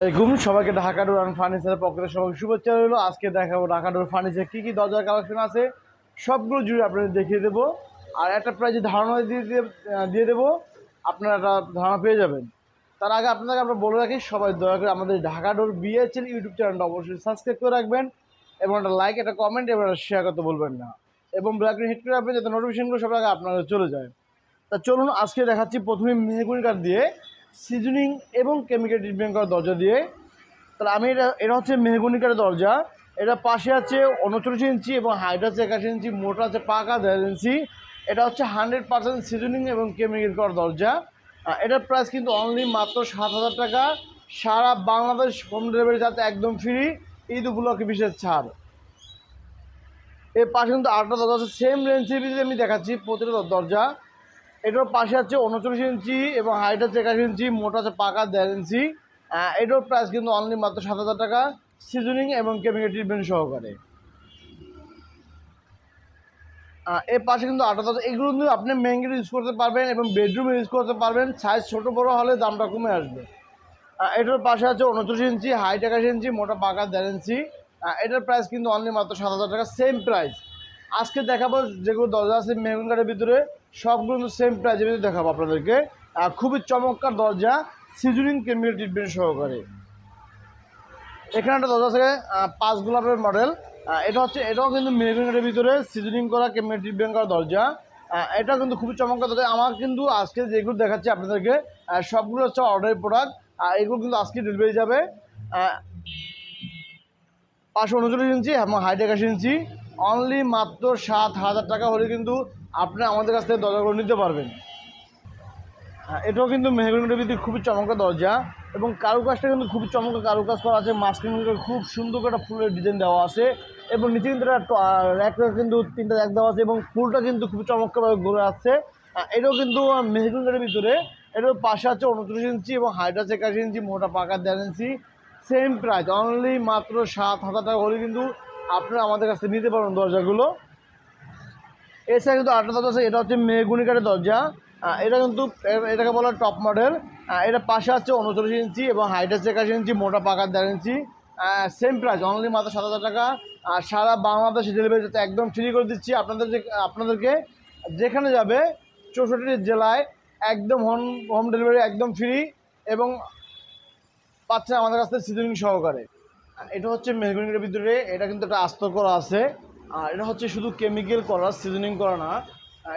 সবাইকে Dhaka door and ফার্নিচারের পক্ষ থেকে সবাইকে শুভেচ্ছা রইল। আজকে দেখাবো ঢাকা ডোর ফার্নিচার কী কী দরজার কালেকশন আছে সবগুলো জুড়ে আপনাদের দেখিয়ে দেবো। আর একটা প্রাইজে ধারণা দিয়ে দেবো, আপনারা একটা ধারণা পেয়ে যাবেন। তার আগে আপনাকে আমরা বলে রাখি, সবাই দয়া করে আমাদের ঢাকা ডোর বিএচএল ইউটিউব চ্যানেলটা অবশ্যই সাবস্ক্রাইব করে রাখবেন এবং একটা লাইক, একটা কমেন্ট এবং একটা শেয়ার করতে বলবেন না, এবং ব্ল্যাক হিট করে রাখবেন যাতে নোটিফিকেশনগুলো সবার আগে আপনারা চলে যায়। তা চলুন আজকে দেখাচ্ছি প্রথমে মেহগুনি কাঠ দিয়ে সিজনিং এবং কেমিক্যাল ট্রিটমেন্ট করা দরজা দিয়ে। তাহলে আমি এটা হচ্ছে মেহগুনি কাঠের দরজা। এটা পাশে আছে 39 ইঞ্চি এবং হাইট আছে 81 ইঞ্চি, মোটা আছে পাকা 1.5 ইঞ্চি। এটা হচ্ছে 100% সিজনিং এবং কেমিক্যাল করা দরজা। এটার প্রাইস কিন্তু অনলি মাত্র 7,000 টাকা। সারা বাংলাদেশ হোম ডেলিভারি যাতে একদম ফ্রি, ঈদ উপলক্ষে বিশেষ ছাড়। এর পাশে কিন্তু আরেকটা দরজা আছে সেম রেঞ্জের ভিতরে আমি দেখাচ্ছি প্রতিটা দরজা। এটার পাশে আছে 39 ইঞ্চি এবং হাইট আছে 81 ইঞ্চি, মোটা আছে পাকা 1.5 ইঞ্চি। এটার প্রাইস কিন্তু অনলি মাত্র 7,000 টাকা, সিজনিং এবং কেমিক্যাল ট্রিটমেন্ট সহকারে। এর পাশে কিন্তু আটটা দরজা, এগুলো কিন্তু আপনি মেইন গেট ইউজ করতে পারবেন এবং বেডরুমে ইউজ করতে পারবেন। সাইজ ছোটো বড়ো হলে দামটা কমে আসবে। এটার পাশে আছে 39 ইঞ্চি, হাইট 81 ইঞ্চি, মোটা পাকা 1.5 ইঞ্চি। এটার প্রাইস কিন্তু অনলি মাত্র 7,000 টাকা, সেম প্রাইস। আজকে দেখাবো যেগুলো দরজা আছে মেহগুন কাঠের ভিতরে, সবগুলো কিন্তু সেম প্রাইসের ভিতরে দেখাবো আপনাদেরকে। খুবই চমৎকার দরজা, সিজনিং কেমিক্যাল ট্রিটমেন্ট সহকারে। এখানে একটা দরজা আছে 5 গোলাপের মডেল। এটাও কিন্তু মেহগুন কাঠের ভিতরে সিজনিং করা কেমিক্যাল ট্রিটমেন্ট করা দরজা। এটা কিন্তু খুবই চমৎকার দরজা। আমার কিন্তু আজকে যেগুলো দেখাচ্ছি আপনাদেরকে সবগুলো হচ্ছে অর্ডারের প্রোডাক্ট। এগুলো কিন্তু আজকে ডেলিভারি যাবে। 539 ইঞ্চি এবং হাইট 81 ইঞ্চি, অনলি মাত্র 7,000 টাকা হলে কিন্তু আপনি আমাদের কাছ থেকে দরজাগুলো নিতে পারবেন। এটাও কিন্তু মেহগুনির ভিতরে খুবই চমৎকার দরজা এবং কারুকাজটা কিন্তু খুব চমৎকার কারুকাজ করা আছে। মাঝখানে খুব সুন্দর একটা ফুলের ডিজাইন দেওয়া আছে এবং নিচে কিন্তু র্যাক কিন্তু 3টা র্যাক দেওয়া আছে এবং ফুলটা কিন্তু খুব চমৎকারভাবে ঘুরে আসছে। এটাও কিন্তু মেহগুনির ভিতরে। এটার পাশে আছে 29 ইঞ্চি এবং হাইট আছে 81 ইঞ্চি, মোটা পাকা 1.5 ইঞ্চি। সেম প্রাইস, অনলি মাত্র 7,000 টাকা হলে কিন্তু আপনারা আমাদের কাছ থেকে নিতে পারবেন দরজাগুলো। এছাড়া কিন্তু আরেকটা দরজা আছে, এটা হচ্ছে মেহগুনি কাঠের দরজা। এটা কিন্তু এটাকে বলা টপ মডেল। এটা পাশে আছে 39 ইঞ্চি এবং হাইট আছে 81 ইঞ্চি, মোটা পাকা 1.5 ইঞ্চি। সেম প্রাইস, অনলি মাত্র 7,000 টাকা। আর সারা বাংলাদেশে ডেলিভারি যাতে একদম ফ্রি করে দিচ্ছি আপনাদেরকে যেখানে যাবে 64টি জেলায় একদম হোম ডেলিভারি একদম ফ্রি এবং পাচ্ছে আমাদের কাছ থেকে সিজনিং সহকারে। এটা হচ্ছে মেহগুনির ভিতরে, এটা কিন্তু একটা আস্তর করা আছে। আর এটা হচ্ছে শুধু কেমিক্যাল করা, সিজনিং করা না।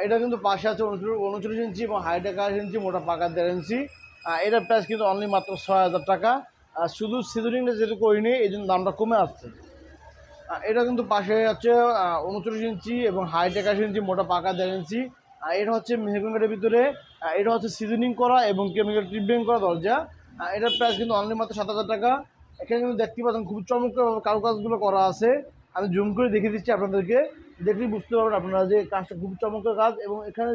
এটা কিন্তু পাশে আছে 39 ইঞ্চি এবং হাইট 81 ইঞ্চি, মোটা পাকা 1.5 ইঞ্চি। এটার প্রাইস কিন্তু অনলি মাত্র 6,000 টাকা। শুধু সিজনিংটা যেহেতু করিনি এই জন্য দামটা কমে আসছে। এটা কিন্তু পাশে হচ্ছে 39 ইঞ্চি এবং হাইট 81 ইঞ্চি, মোটা পাকা 1.5 ইঞ্চি। এটা হচ্ছে মেহগুনি কাঠের ভিতরে। এটা হচ্ছে সিজনিং করা এবং কেমিক্যাল ট্রিটমেন্ট করা দরজা। এটার প্রাইস কিন্তু অনলি মাত্র 7,000 টাকা। এখানে কিন্তু দেখতে পাচ্ছেন খুব চমৎকারভাবে কারুকাজগুলো করা আছে। আমি জুম করে দেখিয়ে দিচ্ছি আপনাদেরকে, দেখলেই বুঝতে পারবেন আপনারা যে কাজটা খুব চমৎকার কাজ। এবং এখানে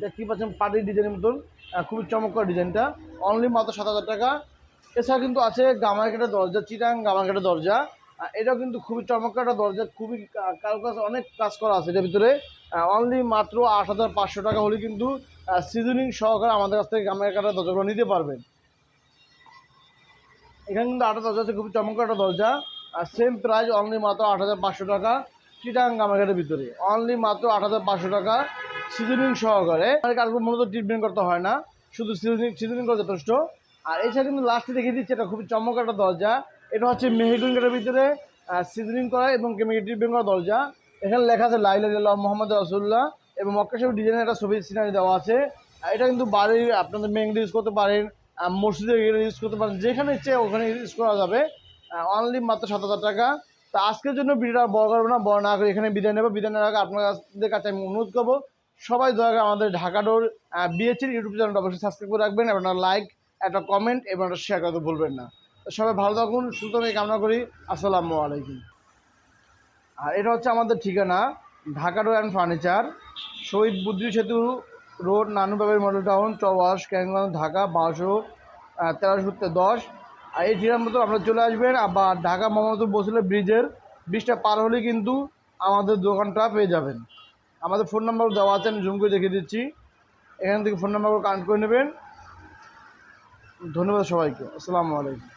দেখতেই পাচ্ছেন পাটির ডিজাইনের মতন খুবই চমৎকার ডিজাইনটা, অনলি মাত্র 7,000 টাকা। এছাড়া কিন্তু আছে গামার কাঠের দরজা, চিটাং গামার কাঠের দরজা। এটাও কিন্তু খুবই চমৎকার একটা দরজা, খুবই কারুকাজ অনেক কাজ করা আছে এটার ভিতরে। অনলি মাত্র 8,500 টাকা হলে কিন্তু সিজনিং সহকারে আমাদের কাছ থেকে গামার কাঠের দরজাগুলো নিতে পারবেন। এখানে কিন্তু 8টা দরজা আছে, খুবই চমৎকার একটা দরজা। আর সেম প্রাইস, অনলি মাত্র 8,500 টাকা, চিটাং গামাঘাটের ভিতরে অনলি মাত্র 8,500 টাকা, সিজনিং সহকারে। কারো মূলত ট্রিটমেন্ট করতে হয় না, শুধু সিজনিং করা যথেষ্ট। আর এছাড়া কিন্তু লাস্টে দেখিয়ে দিচ্ছে এটা খুবই চমৎকার একটা দরজা। এটা হচ্ছে মেহগুনি কাঠের ভিতরে সিজনিং করা এবং কেমিক্যাল ট্রিটমেন্ট করা দরজা। এখানে লেখা আছে লা ইলাহা ইল্লাল্লাহ মুহাম্মাদুর রাসূলুল্লাহ এবং মক্কা শরীফ ডিজাইনের একটা ছবি সিনারি দেওয়া আছে। এটা কিন্তু বাড়ির আপনাদের মেইন ইউজ করতে পারেন, মসজিদে ইউজ করতে পারেন, যেখানে ইচ্ছে ওখানে ইউজ করা যাবে। অনলি মাত্র 7,000 টাকা। তো আজকের জন্য ভিডিওটা বড় করবো না, বড় না করে এখানে বিদায় নেবো। বিদায় নেওয়ার আগে আপনাদের কাছে আমি অনুরোধ করবো, সবাই দয়া করে আমাদের ঢাকা ডোর বিএচএল ইউটিউব চ্যানেলটা অবশ্যই সাবস্ক্রাইব করে রাখবেন এবং একটা লাইক, একটা কমেন্ট এবং একটা শেয়ার করতে ভুলবেন না। তো সবাই ভালো থাকুন, সুস্থ থাকুন কামনা করি। আসসালামু আলাইকুম। আর এটা হচ্ছে আমাদের ঠিকানা, Dhaka door and furniture, Shahid Buddhijibi Setu road, নানুবাবের মডেল টাউন, চৌবাস, ক্যানিগঞ্জ, ঢাকা 1213-10। আর এই ঠিকানার মতো আপনারা চলে আসবেন। আবার ঢাকা মোহাম্মদপুর বসলে ব্রিজটা পার হলে কিন্তু আমাদের দোকানটা পেয়ে যাবেন। আমাদের ফোন নাম্বার দেওয়া আছে, আমি জুম করে দেখিয়ে দিচ্ছি। এখান থেকে ফোন নাম্বারগুলো কানেক্ট করে নেবেন। ধন্যবাদ সবাইকে। আসসালামু আলাইকুম।